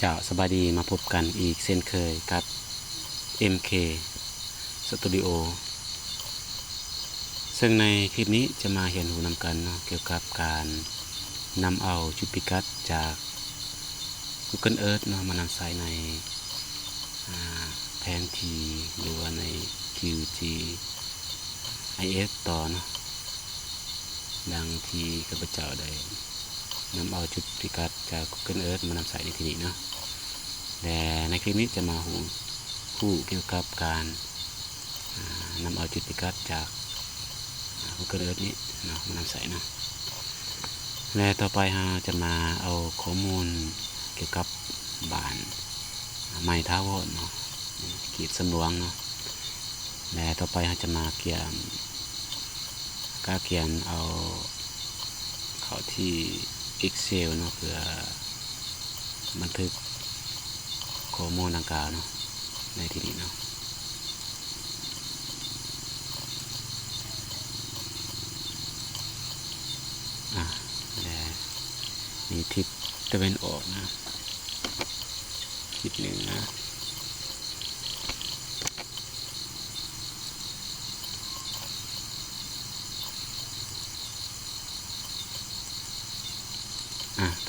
จ้าสบายดีมาพบกันอีกเช่นเคยกับ MK Studio ซึ่งในคลิปนี้จะมาเรียนรู้นำกันเนาะเกี่ยวกับการนำเอาจุดพิกัดจาก Google Earth เนาะมานำใส่ในแผนที่หรือว่าใน QGIS ต่อเนาะดังที่ข้าพเจ้าได้นำเอาจุดพิกัดจาก Google Earth มานำใส่ในที่นี้เนาะแต่ในคลิปนี้จะมาพูดเกี่ยวกับการนำเอาจุดพิกัดจาก Google Earth นี้เนาะมานำใส่เนาะและต่อไปเราจะมาเอาข้อมูลเกี่ยวกับบ้านไม้ท้าวรเนาะขีดสำรวงเนาะและต่อไปเราจะมาเขียนเอาเข้าที่ Excel เนาะเพื่อบันทึกข้อมูลดังกล่าวเนาะในที่นี้เนาะและมีทิศตะวันออกนะทิศเหนือ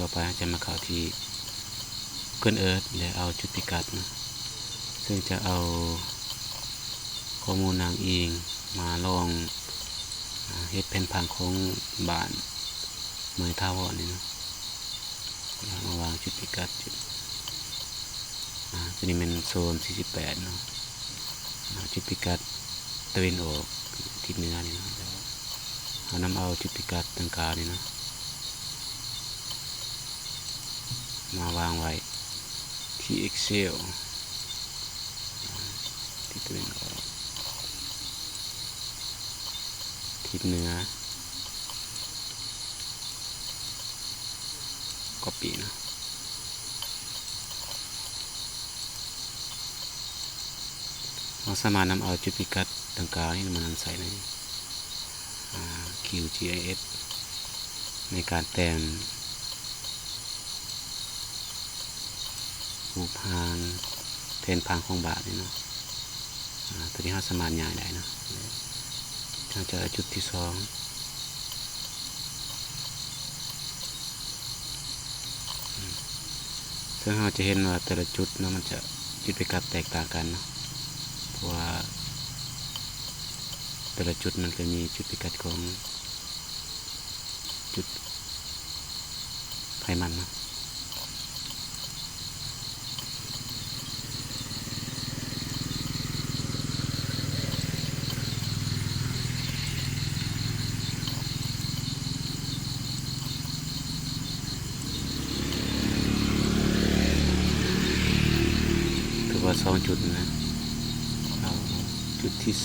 ต่อไปจะมาเข้าที่ Google Earth และเอาจุดพิกัดนะซึ่งจะเอาข้อมูลนางอิงมาลองเฮ็ดแผนผังของบ้านไม้ท้าวรนี่นะมาวางจุดพิกัดจุดตัวนี้เป็นโซน48เนาะจุดพิกัดตะวันออกทิศเหนือนี่นะเอานำเอาจุดพิกัดดังกล่าวนี่นะมาวางไว้ที่ Excel ที่ตะวันออกทิศเหนือ Copy นะเราสามารถนำเอาจุดพิกัดดังกล่าวนี้มานำใส่ในQGIS ในการแต่งรูปพางแผนผังของบ้านนี่เนาะตัวนี้เราสามารถย้ายได้นะเราจะจุดที่2ซึ่งเราจะเห็นว่าแต่ละจุดเนาะมันจะจุดพิกัดแตกต่างกันเนาะเพราะว่าแต่ละจุดมันก็มีจุดพิกัดของจุดไขมันเนาะ2 จุดนะเอาจุดที่3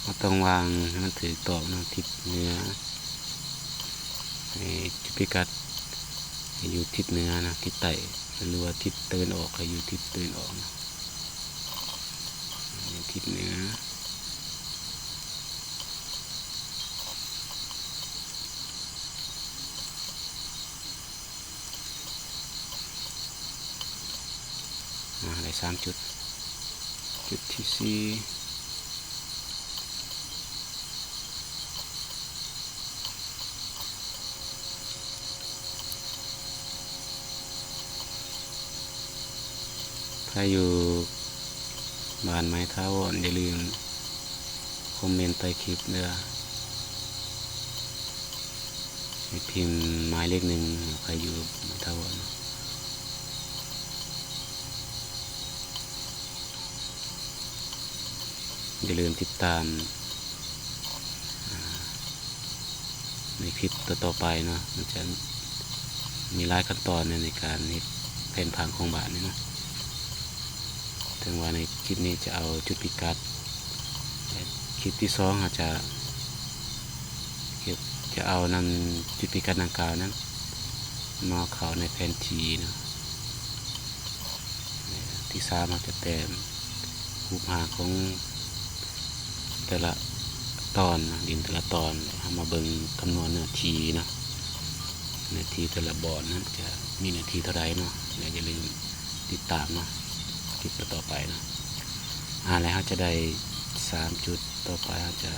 เราต้องวางให้มันถือตอกนะทิศเหนือจุดพิกัดอยู่ทิศเหนือนะทิศใต้หรือว่าทิศตะวันออกให้อยู่ทิศตะวันออกนะทิศเหนือได้3 จุดจุดที่4ถ้าอยู่บ้านไม้ท้าวรอย่าลืมคอมเมนต์ใต้คลิปเด้อให้พิมพ์หมายเลข1ใครอยู่ไม้ท้าวรอย่าลืมติดตามในคลิปต่อไปเนาะมันจะมีหลายขั้นตอนในการเฮ็ดแผนผังของบ้านนี่เนาะถึงว่าในคลิปนี้จะเอาจุดพิกัดคลิปที่2อาจจะเอานำจุดพิกัดดังกล่าวนั้น มาเข้าในแผนที่เนาะที่สามเราจะแต้มรูปหาของแต่ละตอนนะดินแต่ละตอนเอามาเบิ่งคำนวณเนื้อที่เนาะเนื้อที่แต่ละบ่อนั้นจะมีเนื้อที่เท่าไรเนาะอย่าลืมติดตามเนาะคลิปต่อไปเนาะแล้วเราจะได้3 จุดต่อไปเราจะ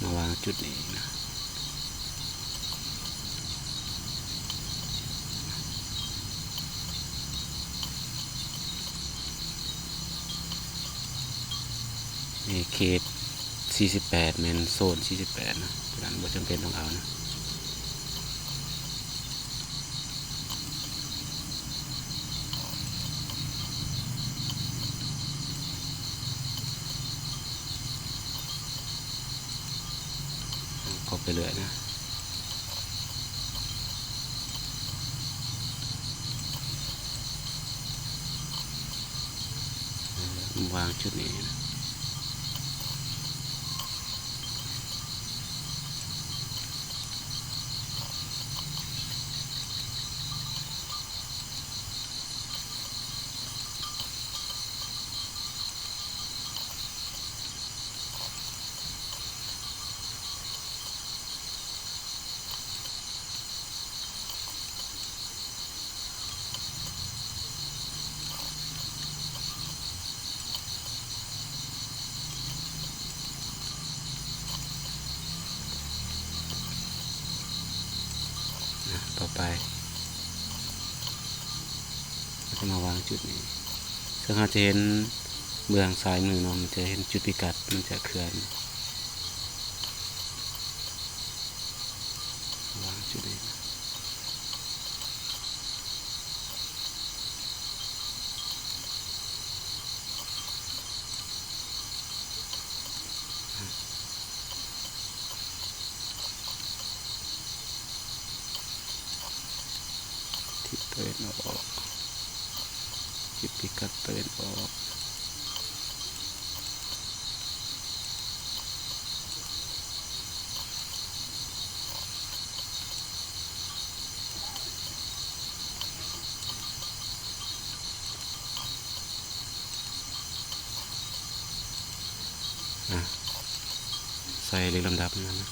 มาวางจุดนี้นะนี่เขต48แมนโซน48นะฉะนั้นบ่จำเป็นต้องเอานะก็ไปเรื่อยนะวางจุดนี้นะต่อไปเราจะมาวางจุดนี้ซึ่งเราจะเห็นเบื้องซ้ายมือเนาะมันจะเห็นจุดพิกัดมันจะเคลื่อนวางจุดนี้ทิศตะวันออกจุดพิกัดตะวันออกใส่เรียงลำดับนั่นนะ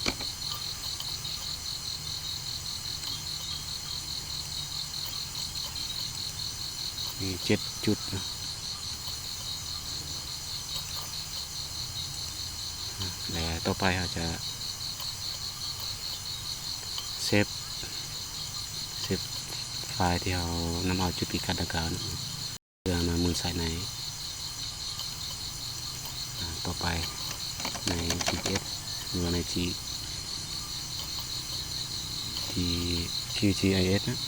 มี7 จุดนะแล้วต่อไปเราจะเซฟไฟล์ที่เรานำเอาจุดพิกัดดังกล่าวนะเรื่องมามือใส่ในต่อไปใน GPS หรือใน QGIS นะ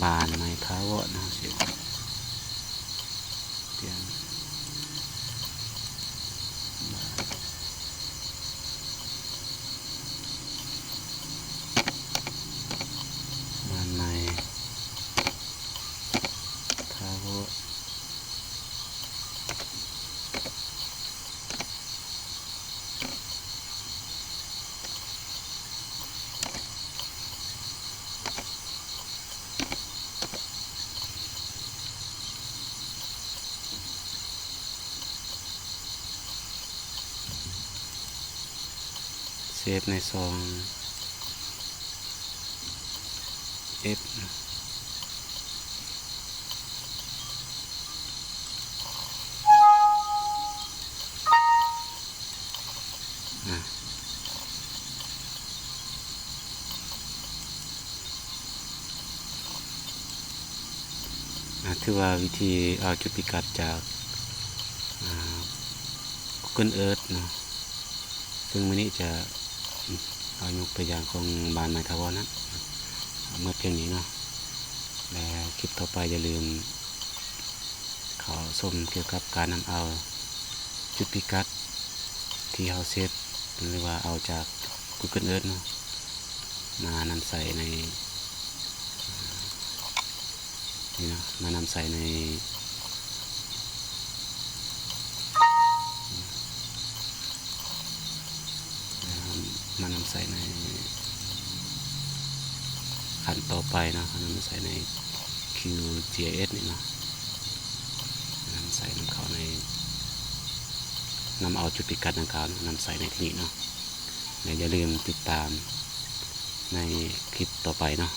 บานไม้ท้าวะนะเสียเตรียมบานไม้ท้าวะเซฟในซอง F ถือว่าวิธีเอาจุดพิกัดจาก Google Earth เนาะซึ่งวันนี้จะเอายกตัวอย่างของบ้านไม้ทาวรนั้นเมื่อเพียงนี้เนาะและคลิปต่อไปอย่าลืมขอชมเกี่ยวกับการนำเอาจุดพิกัดที่เราเซฟหรือว่าเอาจาก Google Earth เนาะมานำใส่ในนี่นะมานำใส่ใน ขั้นต่อไปเนาะนำมาใส่ใน QGIS นี่เนาะนำใส่นำเข้าในนำเอาจุดพิกัดดังกล่าวนำใส่ในที่นี้เนาะและอย่าลืมติดตามในคลิปต่อไปเนาะ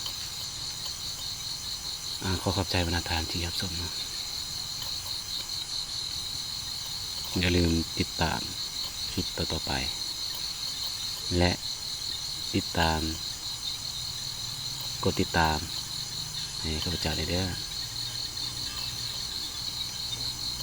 ขอขอบใจบรรณาทานที่รับชมเนาะอย่าลืมติดตามคลิปต่อไปและติดตามกดติดตามให้ข้าพเจ้าได้เด้อ